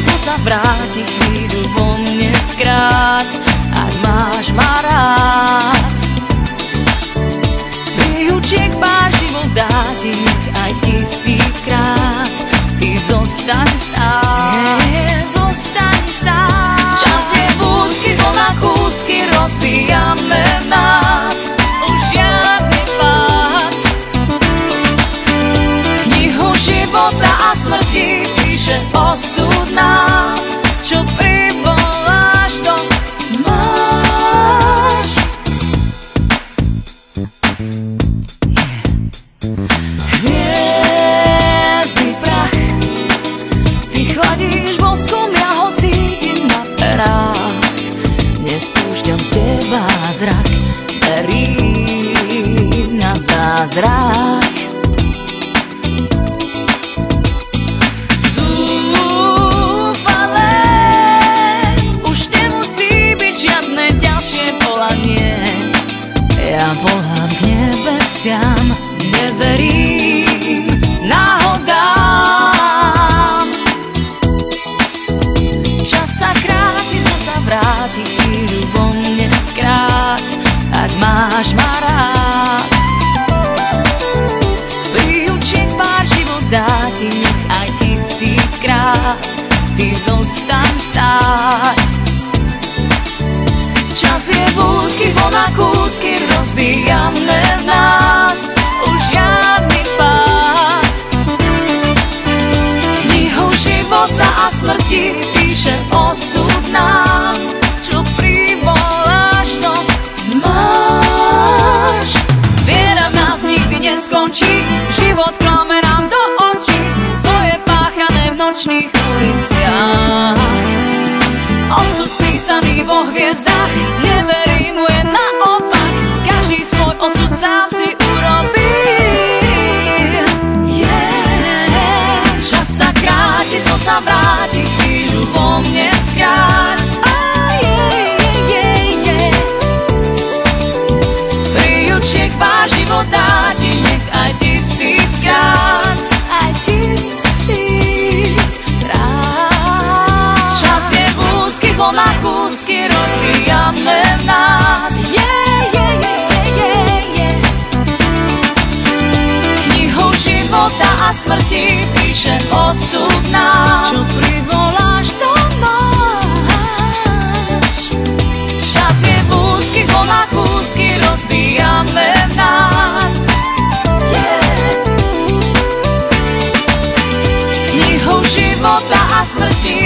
sa vráti, chvíľu vo mne skráť, ak máš ma rád. Príučiek pár život dá ti, aj 1000-krát, ty zostaň stáť, zostaň stáť. Čas je úzky, zlo na kúsky rozbijame v nás, už žiadny pád. Knihu života a smrti píše osud nám, čo privoláš, to máš. Hviezdny prach, ty chladíš boskom, ja ho cítim na perách. Nespúšťam z teba zrak, verím na zázrak. Ja volám k nebesiam, neverím náhodám. Čas sa kráti, zlo sa vráti, chvíľu vo mne skráť, ak máš ma rád. Príučiek pár život dá ti, nech aj 1000-krát, ty zostaň stáť. Čas je úzky, zlo na kúsky rozbijame v nás, už žiadny pád. Knihu života a smrti píše osud nám, čo privoláš, to máš. Viera v nás nikdy neskončí, život klame nám do očí, zlo je páchané v nočných uliciach. Osud písaný vo hviezdách, neverím mu je naopak, každý svoj osud sám si urobí. Čas sa kráti, zlo sa vráti, chvíľu vo mne skráť. Príučiek pár život dá ti, nech aj 1000-krát, aj 1000-krát. Zlo na kúsky rozbijame v nás, Knihu života a smrti píše osud nám, čo privoláš, to máš. Čas je úzky, zlo na kúsky rozbijame v nás, Knihu života a smrti